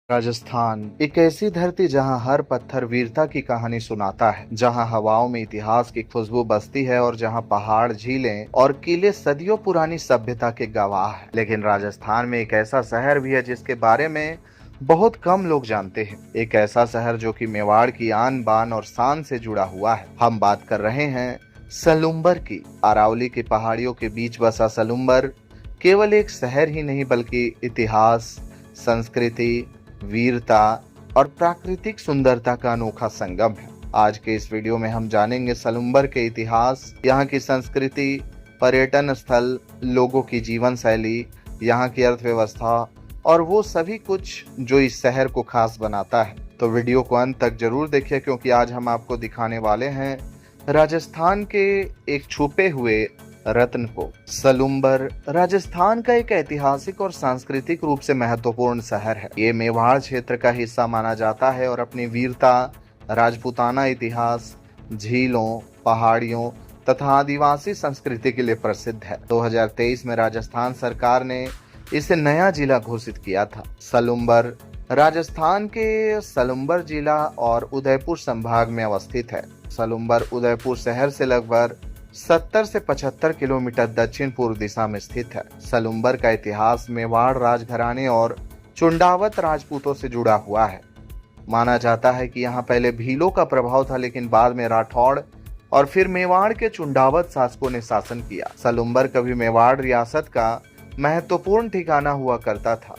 राजस्थान एक ऐसी धरती जहां हर पत्थर वीरता की कहानी सुनाता है, जहां हवाओं में इतिहास की खुशबू बसती है और जहां पहाड़, झीलें और किले सदियों पुरानी सभ्यता के गवाह हैं। लेकिन राजस्थान में एक ऐसा शहर भी है जिसके बारे में बहुत कम लोग जानते हैं। एक ऐसा शहर जो कि मेवाड़ की आन बान और शान से जुड़ा हुआ है। हम बात कर रहे हैं सलुम्बर की। अरावली की पहाड़ियों के बीच बसा सलुम्बर केवल एक शहर ही नहीं बल्कि इतिहास, संस्कृति, वीरता और प्राकृतिक सुंदरता का अनोखा संगम है। आज के इस वीडियो में हम जानेंगे सलुम्बर के इतिहास, यहाँ की संस्कृति, पर्यटन स्थल, लोगों की जीवन शैली, यहाँ की अर्थव्यवस्था और वो सभी कुछ जो इस शहर को खास बनाता है। तो वीडियो को अंत तक जरूर देखिए, क्योंकि आज हम आपको दिखाने वाले हैं राजस्थान के एक छुपे हुए रत्न को। सलुम्बर राजस्थान का एक ऐतिहासिक और सांस्कृतिक रूप से महत्वपूर्ण शहर है। ये मेवाड़ क्षेत्र का हिस्सा माना जाता है और अपनी वीरता, राजपूताना इतिहास, झीलों, पहाड़ियों तथा आदिवासी संस्कृति के लिए प्रसिद्ध है। 2023 में राजस्थान सरकार ने इसे नया जिला घोषित किया था। सलुम्बर राजस्थान के सलुम्बर जिला और उदयपुर संभाग में अवस्थित है। सलुम्बर उदयपुर शहर से लगभग 70 से 75 किलोमीटर दक्षिण पूर्व दिशा में स्थित है। सलुम्बर का इतिहास मेवाड़ राजघराने और चुंडावत राजपूतों से जुड़ा हुआ है। माना जाता है कि यहाँ पहले भीलों का प्रभाव था, लेकिन बाद में राठौड़ और फिर मेवाड़ के चुंडावत शासकों ने शासन किया। सलुम्बर कभी मेवाड़ रियासत का महत्वपूर्ण ठिकाना हुआ करता था।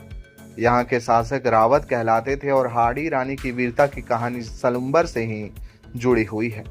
यहाँ के शासक रावत कहलाते थे और हाड़ी रानी की वीरता की कहानी सलुम्बर से ही जुड़ी हुई है।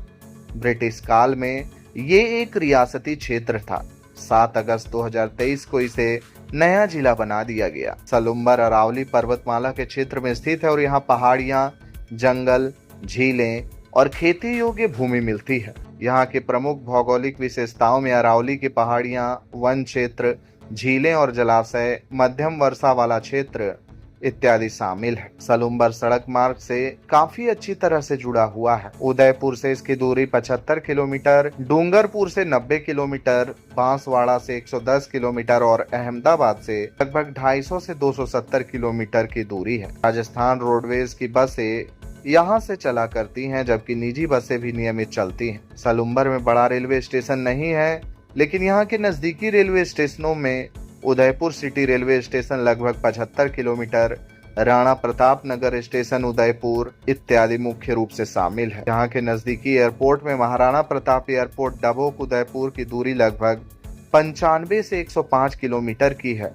ब्रिटिश काल में ये एक रियासती क्षेत्र था। 7 अगस्त 2023 को इसे नया जिला बना दिया गया। सलुम्बर अरावली पर्वतमाला के क्षेत्र में स्थित है और यहाँ पहाड़ियाँ, जंगल, झीलें और खेती योग्य भूमि मिलती है। यहाँ के प्रमुख भौगोलिक विशेषताओं में अरावली की पहाड़ियाँ, वन क्षेत्र, झीलें और जलाशय, मध्यम वर्षा वाला क्षेत्र इत्यादि शामिल है। सलुम्बर सड़क मार्ग से काफी अच्छी तरह से जुड़ा हुआ है। उदयपुर से इसकी दूरी 75 किलोमीटर, डूंगरपुर से 90 किलोमीटर, बांसवाड़ा से 110 किलोमीटर और अहमदाबाद से लगभग 250 से 270 किलोमीटर की दूरी है। राजस्थान रोडवेज की बसें यहाँ से चला करती हैं, जबकि निजी बसें भी नियमित चलती हैं। सलुम्बर में बड़ा रेलवे स्टेशन नहीं है, लेकिन यहाँ के नजदीकी रेलवे स्टेशनों में उदयपुर सिटी रेलवे स्टेशन लगभग 75 किलोमीटर, राणा प्रताप नगर स्टेशन उदयपुर इत्यादि मुख्य रूप से शामिल है। यहाँ के नजदीकी एयरपोर्ट में महाराणा प्रताप एयरपोर्ट डबोक उदयपुर की दूरी लगभग 95 से 105 किलोमीटर की है,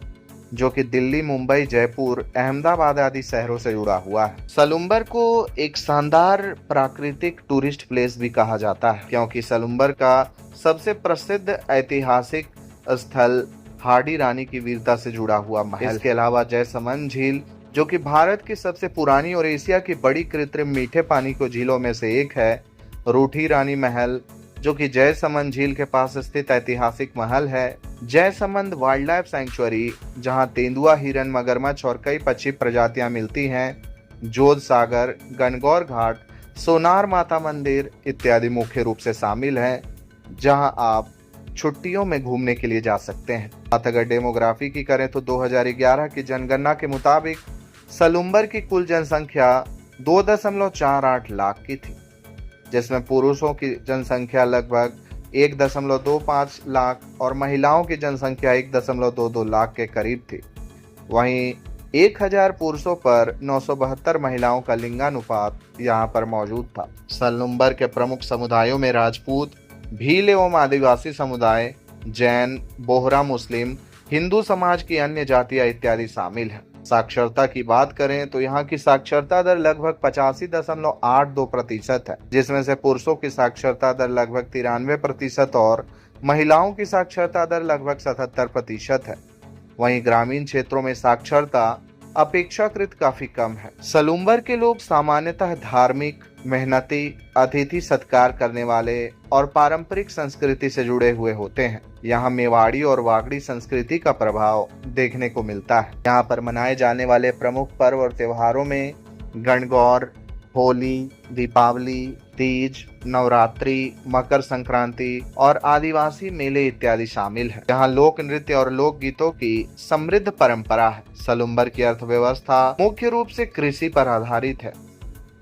जो कि दिल्ली, मुंबई, जयपुर, अहमदाबाद आदि शहरों से जुड़ा हुआ है। सलुम्बर को एक शानदार प्राकृतिक टूरिस्ट प्लेस भी कहा जाता है, क्योंकि सलुम्बर का सबसे प्रसिद्ध ऐतिहासिक स्थल हाड़ी रानी की वीरता से जुड़ा हुआ महल। इसके अलावा जयसमंद झील, जो कि भारत की सबसे पुरानी और एशिया की बड़ी कृत्रिम मीठे पानी को झीलों में से एक है। रूठी रानी महल, जो कि जयसमंद झील के पास स्थित ऐतिहासिक महल है। जयसमंद वाइल्ड लाइफ सैंक्चुअरी, जहां तेंदुआ, हिरन, मगरमच्छ और कई पक्षी प्रजातियां मिलती हैं। जोध सागर, गणगौर घाट, सोनार माता मंदिर इत्यादि मुख्य रूप से शामिल हैं, जहां आप छुट्टियों में घूमने के लिए जा सकते हैं। बात अगर डेमोग्राफी की करें तो 2011 की जनगणना के मुताबिक सलुम्बर की कुल जनसंख्या 2.48 लाख की थी, जिसमें पुरुषों की जनसंख्या लगभग 1.25 लाख और महिलाओं की जनसंख्या 1.22 लाख के करीब थी। वहीं 1000 पुरुषों पर 972 महिलाओं का लिंगानुपात यहाँ पर मौजूद था। सलुम्बर के प्रमुख समुदायों में राजपूत, भील एवं आदिवासी समुदाय, जैन, बोहरा मुस्लिम, हिंदू समाज की अन्य जातियां इत्यादि शामिल हैं। साक्षरता की बात करें तो यहाँ की साक्षरता दर लगभग 85.82% है, जिसमें से पुरुषों की साक्षरता दर लगभग 93% और महिलाओं की साक्षरता दर लगभग 77% है। वहीं ग्रामीण क्षेत्रों में साक्षरता अपेक्षाकृत काफी कम है। सलुम्बर के लोग सामान्यतः धार्मिक, मेहनती, अतिथि सत्कार करने वाले और पारंपरिक संस्कृति से जुड़े हुए होते हैं। यहाँ मेवाड़ी और वागड़ी संस्कृति का प्रभाव देखने को मिलता है। यहाँ पर मनाए जाने वाले प्रमुख पर्व और त्योहारों में गणगौर, होली, दीपावली, तीज, नवरात्रि, मकर संक्रांति और आदिवासी मेले इत्यादि शामिल है। यहाँ लोक नृत्य और लोक गीतों की समृद्ध परंपरा है। सलुम्बर की अर्थव्यवस्था मुख्य रूप से कृषि पर आधारित है।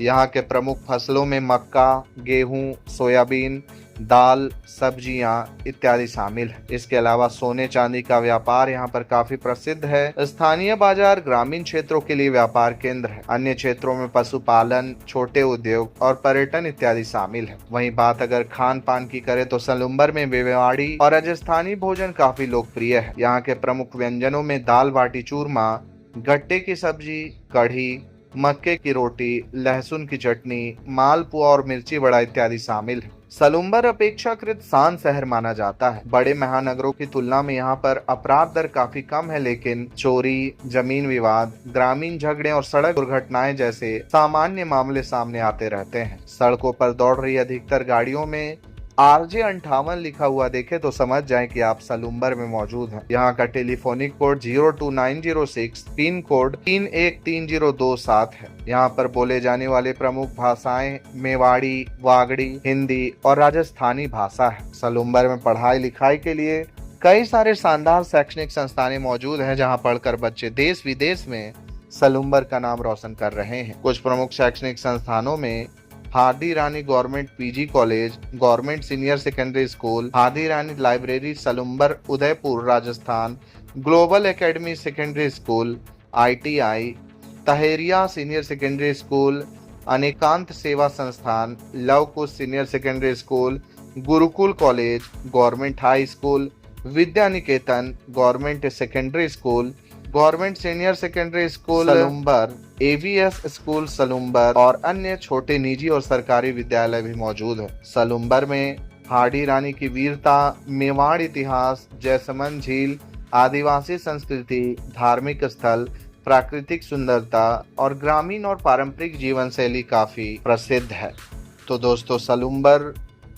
यहाँ के प्रमुख फसलों में मक्का, गेहूं, सोयाबीन, दाल, सब्जियां इत्यादि शामिल है। इसके अलावा सोने चांदी का व्यापार यहाँ पर काफी प्रसिद्ध है। स्थानीय बाजार ग्रामीण क्षेत्रों के लिए व्यापार केंद्र है। अन्य क्षेत्रों में पशुपालन, छोटे उद्योग और पर्यटन इत्यादि शामिल है। वहीं बात अगर खान पान की करें तो सलुम्बर में मेवाड़ी और राजस्थानी भोजन काफी लोकप्रिय है। यहाँ के प्रमुख व्यंजनों में दाल बाटी चूरमा, गट्टे की सब्जी, कढ़ी, मक्के की रोटी, लहसुन की चटनी, मालपुआ और मिर्ची बड़ा इत्यादि शामिल है। सलुम्बर अपेक्षाकृत शांत शहर माना जाता है। बड़े महानगरों की तुलना में यहाँ पर अपराध दर काफी कम है, लेकिन चोरी, जमीन विवाद, ग्रामीण झगड़े और सड़क दुर्घटनाएं जैसे सामान्य मामले सामने आते रहते हैं। सड़कों पर दौड़ रही अधिकतर गाड़ियों में RJ 58 लिखा हुआ देखे तो समझ जाएं कि आप सलुम्बर में मौजूद हैं। यहाँ का टेलीफोनिक कोड 02906, पिन कोड 313027 है। यहाँ पर बोले जाने वाले प्रमुख भाषाएं मेवाड़ी, वागड़ी, हिंदी और राजस्थानी भाषा है। सलुम्बर में पढ़ाई लिखाई के लिए कई सारे शानदार शैक्षणिक संस्थानें मौजूद हैं, जहाँ पढ़कर बच्चे देश विदेश में सलुम्बर का नाम रोशन कर रहे हैं। कुछ प्रमुख शैक्षणिक संस्थानों में Hadi Rani government PG college, government senior secondary school, Hadi Rani library Salumbar Udaipur Rajasthan, global academy secondary school, ITI, Taheriya senior secondary school, Anekant Seva Sansthan, Luv Kush senior secondary school, Gurukul college, government high school, Vidya Niketan, government secondary school, government senior secondary school Salumbar, AVS school Salumbar और अन्य छोटे निजी और सरकारी विद्यालय भी मौजूद है। सलुम्बर में हाडी रानी की वीरता, मेवाड़ इतिहास, जैसमंद झील, आदिवासी संस्कृति, धार्मिक स्थल, प्राकृतिक सुंदरता और ग्रामीण और पारंपरिक जीवन शैली काफी प्रसिद्ध है। तो दोस्तों, सलुम्बर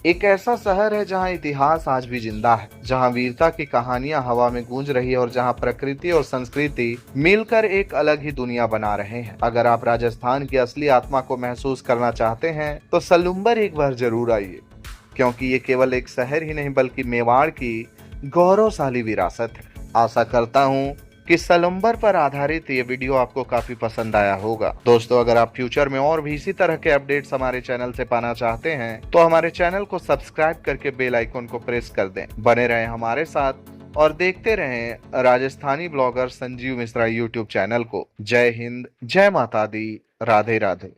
एक ऐसा शहर है जहां इतिहास आज भी जिंदा है, जहां वीरता की कहानियां हवा में गूंज रही है और जहां प्रकृति और संस्कृति मिलकर एक अलग ही दुनिया बना रहे हैं। अगर आप राजस्थान की असली आत्मा को महसूस करना चाहते हैं तो सलुम्बर एक बार जरूर आइए, क्योंकि ये केवल एक शहर ही नहीं बल्कि मेवाड़ की गौरवशाली विरासत है। आशा करता हूँ कि सलुम्बर पर आधारित ये वीडियो आपको काफी पसंद आया होगा। दोस्तों, अगर आप फ्यूचर में और भी इसी तरह के अपडेट्स हमारे चैनल से पाना चाहते हैं तो हमारे चैनल को सब्सक्राइब करके बेल आइकन को प्रेस कर दें। बने रहें हमारे साथ और देखते रहें Rajasthani blogger Sanjeev Mishra YouTube channel को। जय हिंद, जय माता दी, राधे राधे।